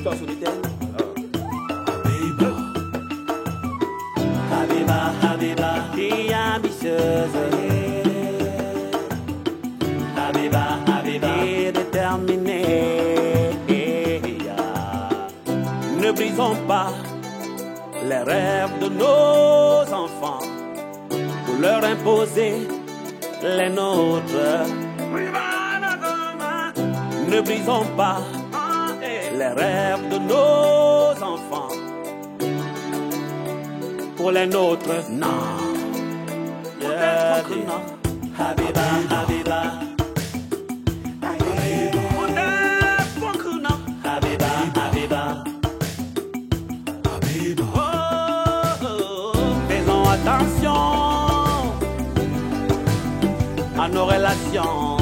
Toi, solitaire. Habiba, Habiba, fille ambitieuse. Habiba, Habiba, fille déterminée. Ne brisons pas les rêves de nos enfants pour leur imposer les nôtres. Ne brisons pas les rêves de nos enfants pour les nôtres. Non. Yeah, non. Habiba, Habiba. Habiba, Habiba. Faisons attention à nos relations.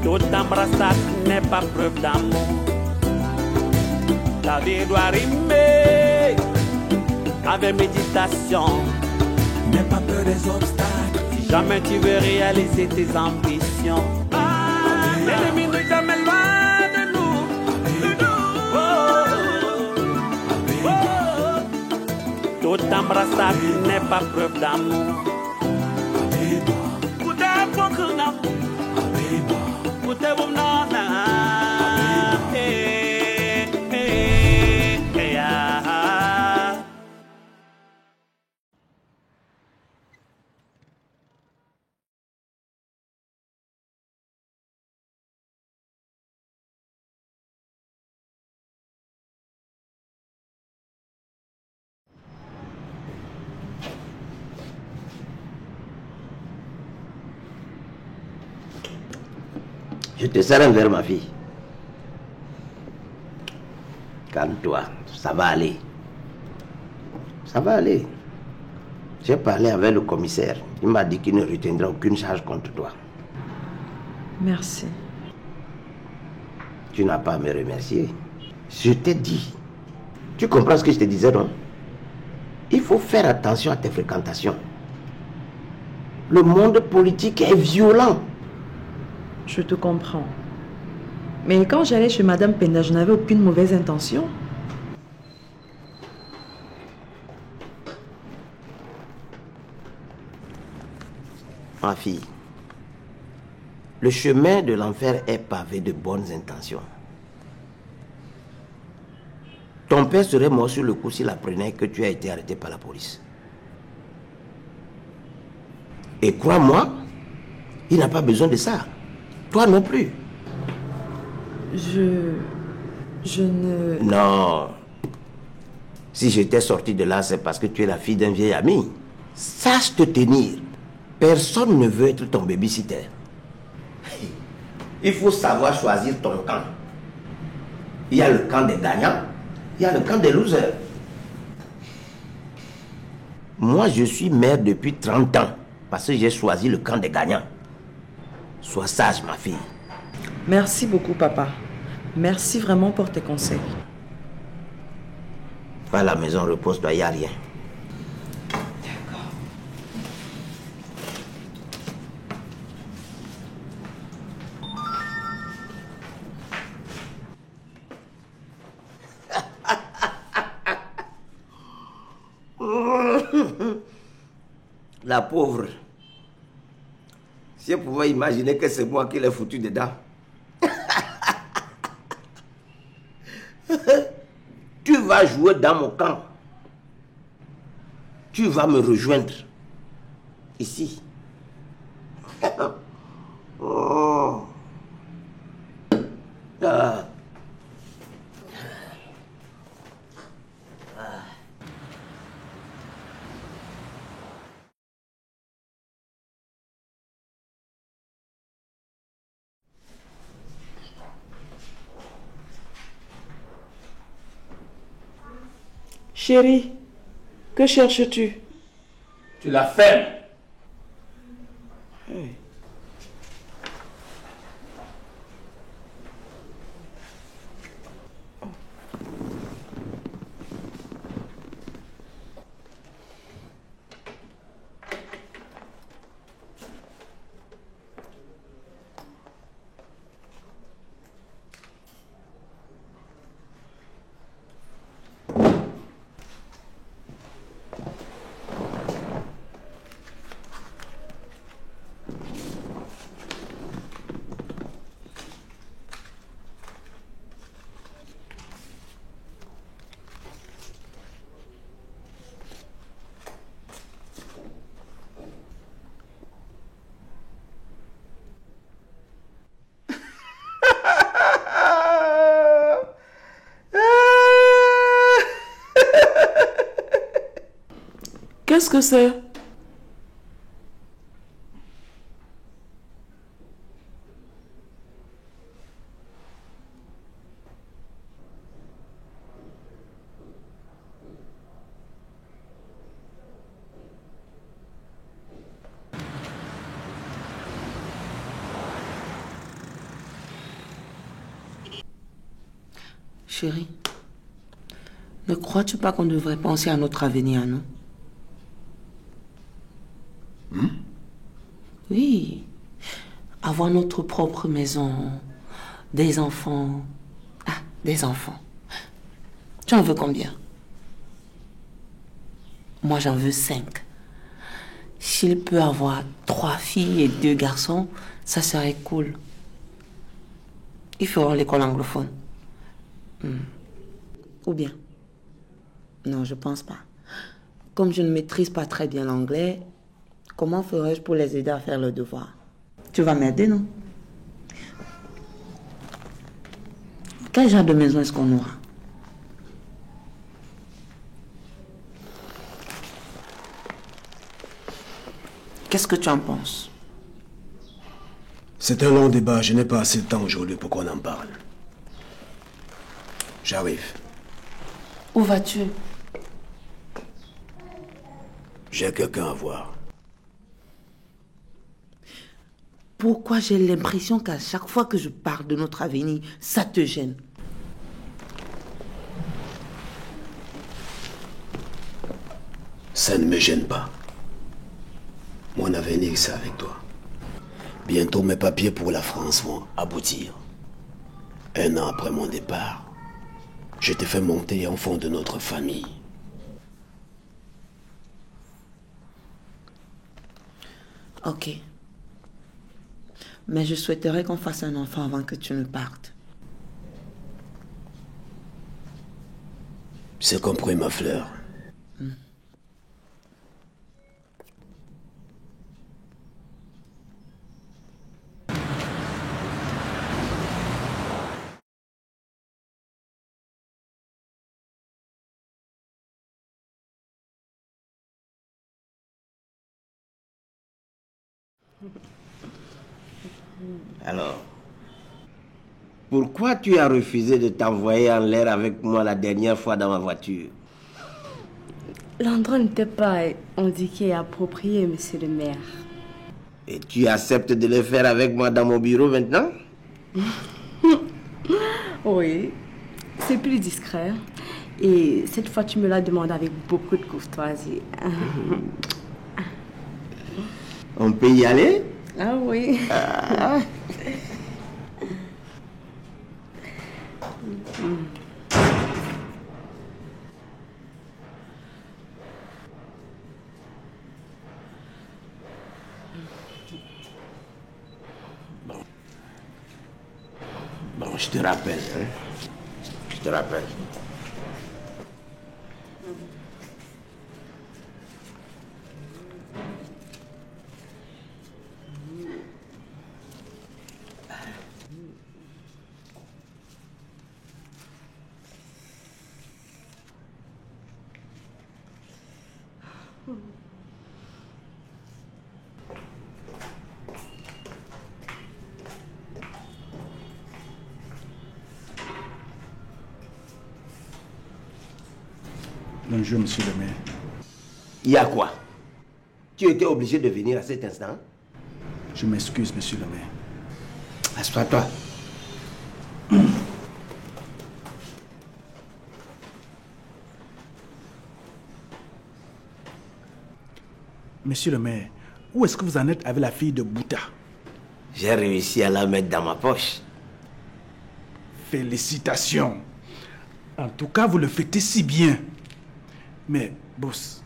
Tout embrassade n'est pas preuve d'amour. Ta vie doit rimer avec méditation. N'aie pas peur des obstacles. Si jamais tu veux réaliser tes ambitions, l'ennemi n'est jamais loin de nous. Tout embrassade n'est pas preuve d'amour. Je te serre un verre, ma fille. Calme-toi, ça va aller. Ça va aller. J'ai parlé avec le commissaire. Il m'a dit qu'il ne retiendra aucune charge contre toi. Merci. Tu n'as pas à me remercier. Je t'ai dit. Tu comprends ce que je te disais, non? Il faut faire attention à tes fréquentations. Le monde politique est violent. Je te comprends. Mais quand j'allais chez Madame Penda, je n'avais aucune mauvaise intention. Ma fille, le chemin de l'enfer est pavé de bonnes intentions. Ton père serait mort sur le coup s'il apprenait que tu as été arrêté par la police. Et crois-moi, il n'a pas besoin de ça. Toi non plus. Je ne... Non. Si j'étais sorti de là, c'est parce que tu es la fille d'un vieil ami. Sache te tenir. Personne ne veut être ton babysitter. Il faut savoir choisir ton camp. Il y a le camp des gagnants, il y a le camp des losers. Moi, je suis maire depuis 30 ans parce que j'ai choisi le camp des gagnants. Sois sage, ma fille. Merci beaucoup, papa. Merci vraiment pour tes conseils. Va à la maison, repose-toi, il n'y a rien. D'accord. La pauvre. Si elle pouvait imaginer que c'est moi qui l'ai foutu dedans. Tu vas jouer dans mon camp. Tu vas me rejoindre. Ici. Oh. Ah. Chérie, que cherches-tu? Tu la fermes. Hey. Qu'est-ce que c'est? Chérie, ne crois-tu pas qu'on devrait penser à notre avenir, non? Oui. Avoir notre propre maison, des enfants. Ah, des enfants. Tu en veux combien? Moi, j'en veux 5. S'il peut avoir 3 filles et 2 garçons, ça serait cool. Ils feront l'école anglophone. Ou bien? Non, je pense pas. Comme je ne maîtrise pas très bien l'anglais, comment ferais-je pour les aider à faire leurs devoirs? Tu vas m'aider, non? Quel genre de maison est-ce qu'on aura? Qu'est-ce que tu en penses? C'est un long débat. Je n'ai pas assez de temps aujourd'hui pour qu'on en parle. J'arrive. Où vas-tu? J'ai quelqu'un à voir. Pourquoi j'ai l'impression qu'à chaque fois que je parle de notre avenir, ça te gêne? Ça ne me gêne pas. Mon avenir, c'est avec toi. Bientôt, mes papiers pour la France vont aboutir. 1 an après mon départ, je te fais monter en fond de notre famille. Ok. Mais je souhaiterais qu'on fasse un enfant avant que tu ne partes. C'est compris, ma fleur. Alors, pourquoi tu as refusé de t'envoyer en l'air avec moi la dernière fois dans ma voiture? L'endroit n'était pas indiqué et approprié, monsieur le maire. Et tu acceptes de le faire avec moi dans mon bureau maintenant? Oui, c'est plus discret. Et cette fois, tu me l'as demandé avec beaucoup de courtoisie. On peut y aller? Ah oui. Bon, je te rappelle. Hein? Je te rappelle. Bonjour, monsieur le maire. Il y a quoi? Tu étais obligé de venir à cet instant? Je m'excuse, monsieur le maire. Assois-toi. Monsieur le maire, où est-ce que vous en êtes avec la fille de Bouta? J'ai réussi à la mettre dans ma poche. Félicitations. En tout cas, vous le faites si bien. Mais, boss,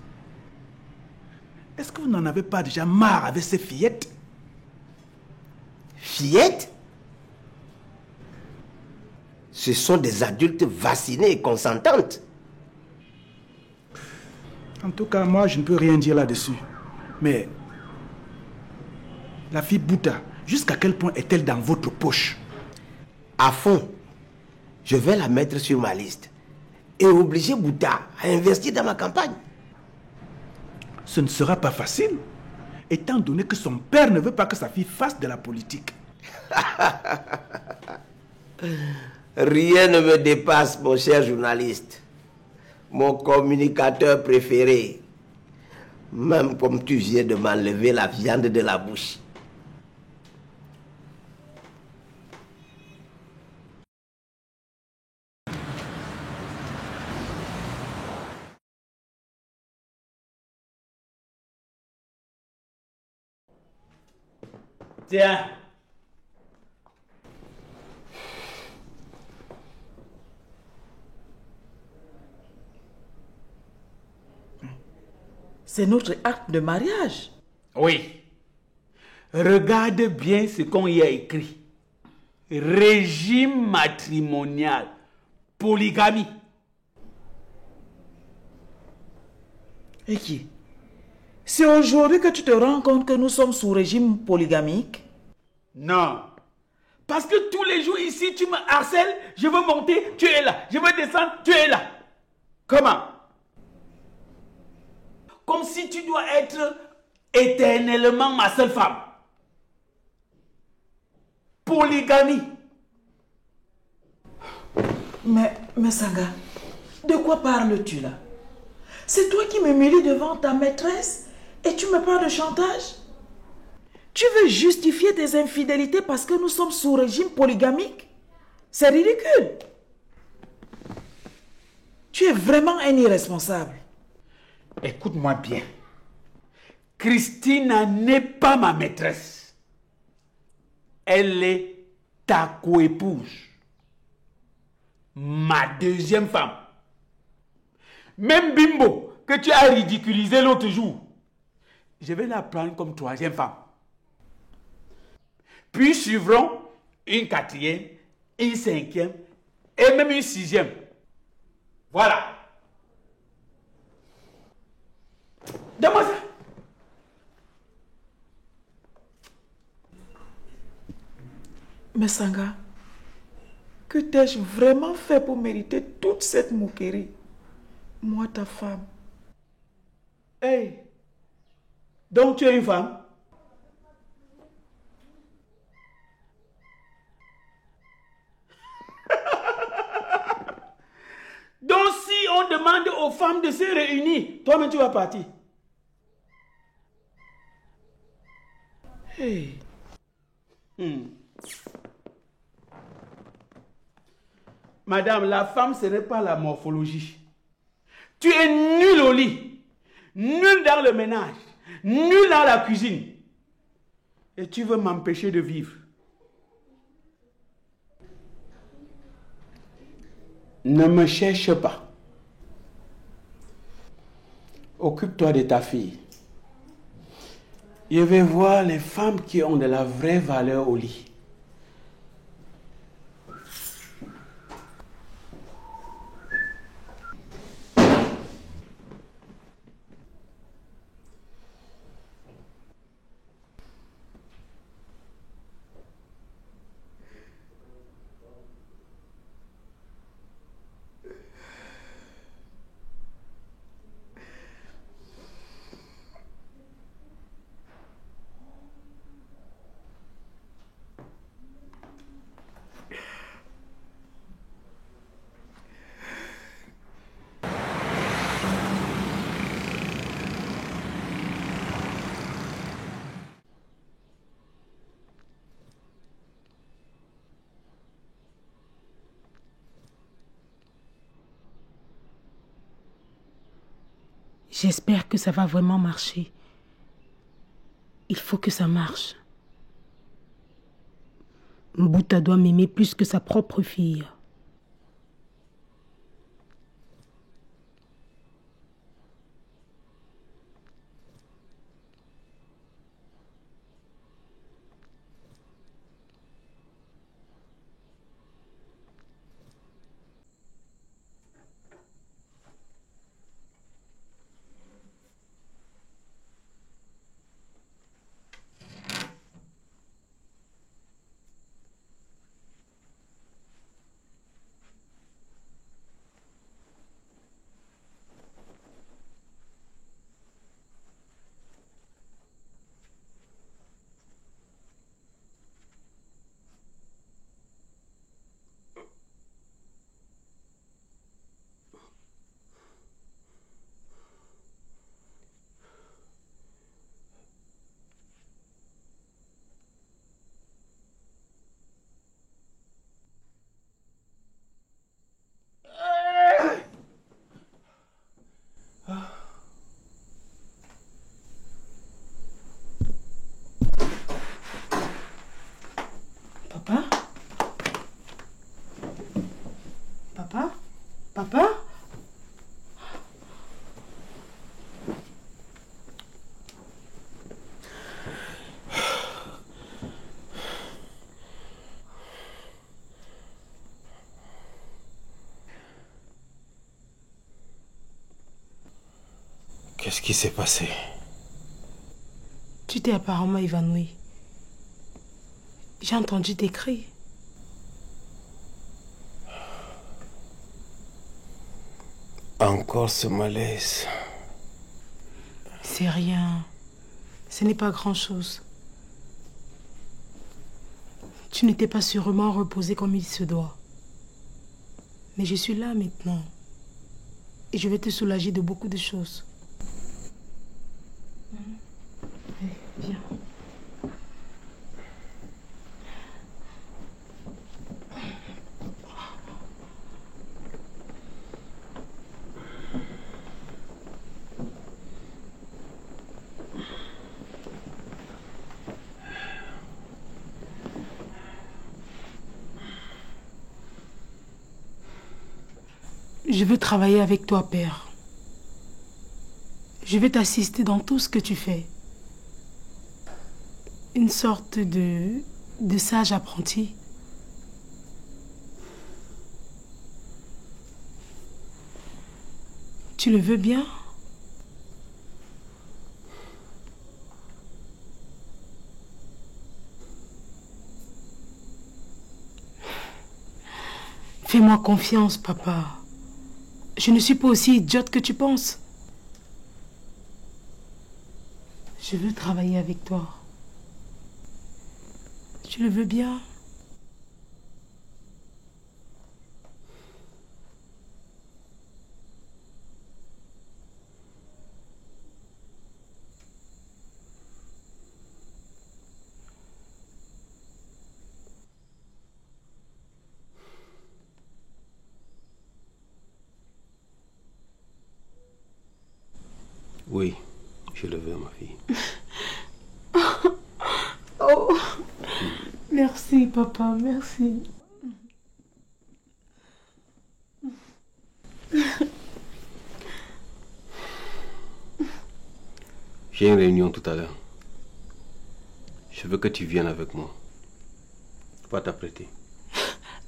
est-ce que vous n'en avez pas déjà marre avec ces fillettes? Fillettes? Ce sont des adultes vaccinés et consentantes. En tout cas, moi, je ne peux rien dire là-dessus. Mais, la fille Bouta, jusqu'à quel point est-elle dans votre poche? À fond. Je vais la mettre sur ma liste et obliger Bouta à investir dans ma campagne. ce ne sera pas facile, étant donné que son père ne veut pas que sa fille fasse de la politique. Rien ne me dépasse, mon cher journaliste. Mon communicateur préféré. Même comme tu viens de m'enlever la viande de la bouche. Tiens. C'est notre acte de mariage. Oui. Regarde bien ce qu'on y a écrit. Régime matrimonial. Polygamie. Et qui? C'est aujourd'hui que tu te rends compte que nous sommes sous régime polygamique? Non. Parce que tous les jours ici, tu me harcèles. Je veux monter, tu es là. Je veux descendre, tu es là. Comment? Comme si tu dois être éternellement ma seule femme. Polygamie. Mais Sanga, de quoi parles-tu là? C'est toi qui m'humilie devant ta maîtresse et tu me parles de chantage? Tu veux justifier tes infidélités parce que nous sommes sous régime polygamique? C'est ridicule. Tu es vraiment un irresponsable. Écoute-moi bien. Christina n'est pas ma maîtresse. Elle est ta coépouse. Ma deuxième femme. Même Bimbo, que tu as ridiculisé l'autre jour, je vais la prendre comme troisième femme. Puis suivront une quatrième, une cinquième et même une sixième. Voilà. Donne-moi ça. Mais Sanga, que t'ai-je vraiment fait pour mériter toute cette moquerie? Moi, ta femme. Hey. Donc tu es une femme? Donc si on demande aux femmes de se réunir, toi-même tu vas partir. Hey. Madame, la femme, ce n'est pas la morphologie. Tu es nulle au lit, nulle dans le ménage, nulle dans la cuisine. Et tu veux m'empêcher de vivre. Ne me cherche pas. Occupe-toi de ta fille. Je vais voir les femmes qui ont de la vraie valeur au lit. J'espère que ça va vraiment marcher. Il faut que ça marche. Mbouta doit m'aimer plus que sa propre fille. Papa? Papa? Qu'est-ce qui s'est passé? Tu t'es apparemment évanoui. J'ai entendu tes cris. Encore ce malaise. C'est rien. Ce n'est pas grand-chose. Tu n'étais pas sûrement reposé comme il se doit. Mais je suis là maintenant. Et je vais te soulager de beaucoup de choses. Viens. Je veux travailler avec toi, Père. Je vais t'assister dans tout ce que tu fais. Une sorte de sage apprenti. Tu le veux bien? Fais-moi confiance, papa. Je ne suis pas aussi idiote que tu penses. Je veux travailler avec toi. Tu le veux bien? Oui, je le veux, ma fille. Oh, merci, papa, merci. J'ai une réunion tout à l'heure. Je veux que tu viennes avec moi. Va t'apprêter.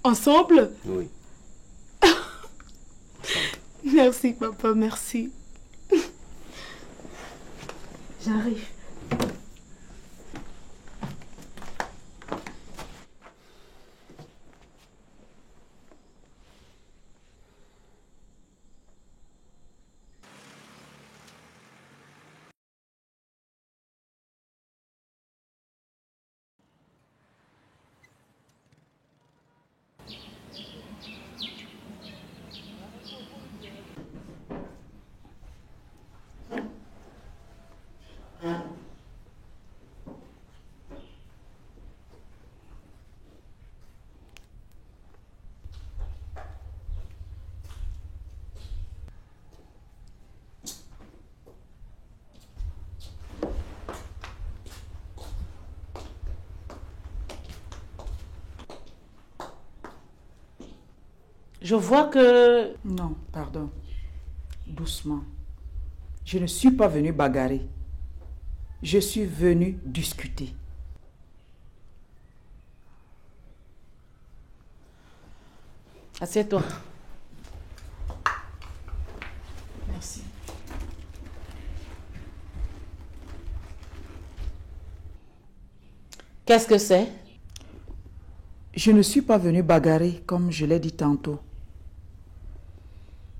Ensemble? Oui. Merci, papa, merci. J'arrive. Je vois que... Non, pardon. Doucement. Je ne suis pas venue bagarrer. Je suis venue discuter. Assieds-toi. Merci. Qu'est-ce que c'est? Je ne suis pas venue bagarrer comme je l'ai dit tantôt.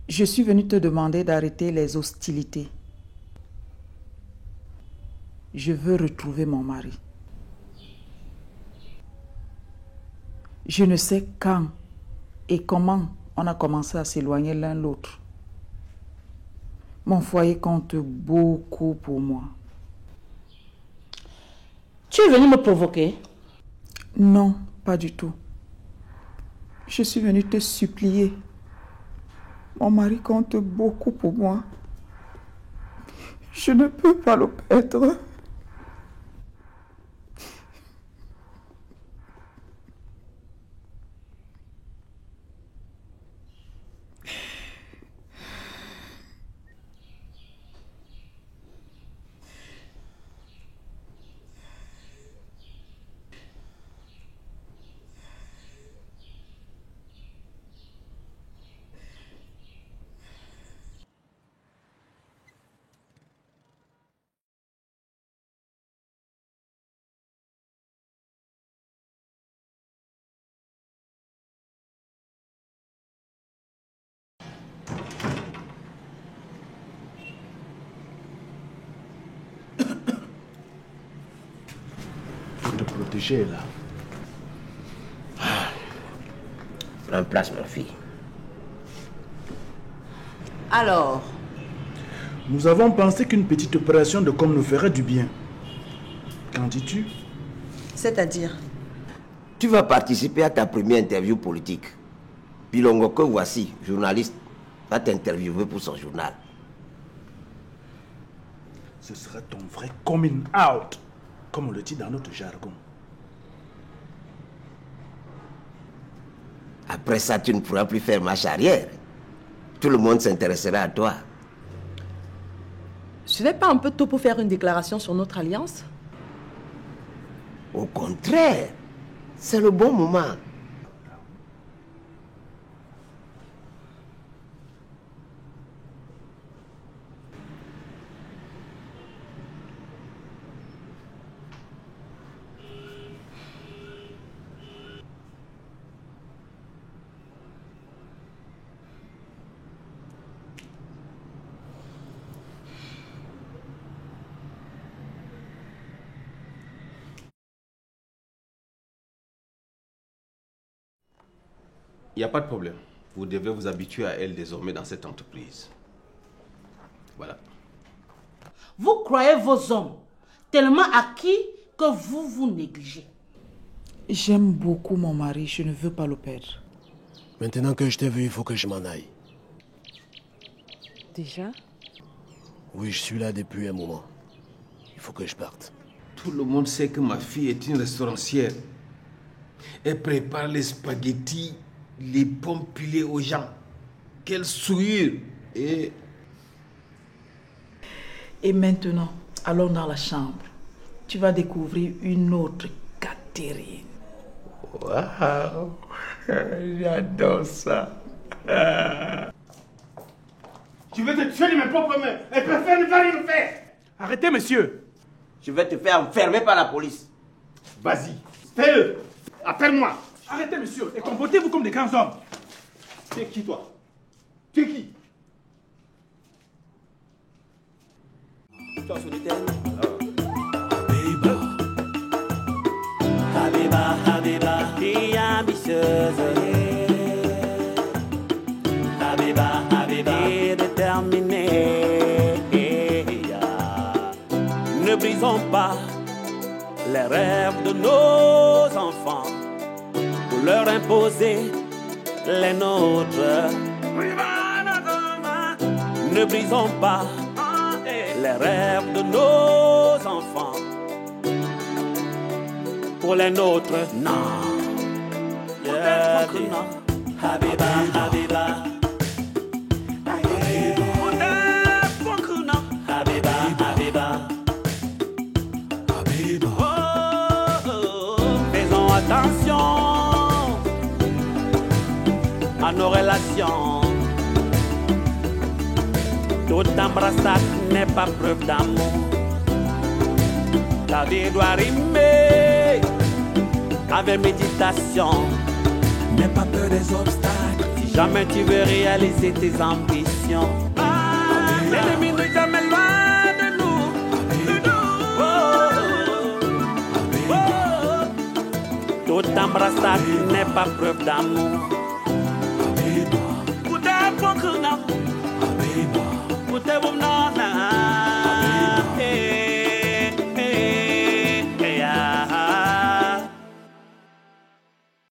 Je suis venue te demander d'arrêter les hostilités. Je veux retrouver mon mari. Je ne sais quand et comment on a commencé à s'éloigner l'un l'autre. Mon foyer compte beaucoup pour moi. Tu es venu me provoquer? Non, pas du tout. Je suis venue te supplier. Mon mari compte beaucoup pour moi. Je ne peux pas le perdre. te gère là. Prends place, ma fille. Alors, Nous avons pensé qu'une petite opération de com nous ferait du bien. Qu'en dis-tu? C'est-à-dire? Tu vas participer à ta première interview politique. Pilongo que voici, journaliste, va t'interviewer pour son journal. Ce sera ton vrai coming out, comme on le dit dans notre jargon. Après ça, tu ne pourras plus faire marche arrière. Tout le monde s'intéressera à toi. Ce n'est pas un peu tôt pour faire une déclaration sur notre alliance? Au contraire, c'est le bon moment. Il n'y a pas de problème. Vous devez vous habituer à elle désormais dans cette entreprise. Voilà. vous croyez vos hommes tellement acquis que vous vous négligez. J'aime beaucoup mon mari, je ne veux pas le perdre. Maintenant que je t'ai vu, il faut que je m'en aille. Déjà? Oui, je suis là depuis un moment. Il faut que je parte. Tout le monde sait que ma fille est une restaurancière. Elle prépare les spaghettis, les pommes pilées aux gens. Quelle souillure! Et maintenant, allons dans la chambre. Tu vas découvrir une autre Catherine. Waouh! J'adore ça. Je vais te tuer de mes propres mains. Elle préfère ne pas rien me faire. Arrêtez, monsieur. Je vais te faire enfermer par la police. Vas-y, fais-le. Appelle-moi. Arrêtez, monsieur, et comportez-vous comme des grands hommes. Tu es qui, toi? Tu es qui? Toi, solitaire. Habiba, Habiba, fille ambitieuse. Habiba, Habiba, déterminée. Ne brisons pas les rêves de nos enfants pour leur imposer les nôtres. Ne brisons pas les rêves de nos enfants pour les nôtres. Non. Yeah, non. Habiba, Habiba. Habiba, Habiba. Faisons attention à nos relations. Toute embrassade n'est pas preuve d'amour. Ta vie doit rimer avec méditation. N'aie pas peur des obstacles si jamais tu veux réaliser tes ambitions. L'ennemi n'est jamais loin de nous. Toute embrassade n'est pas preuve d'amour. Pour des bons. Put them on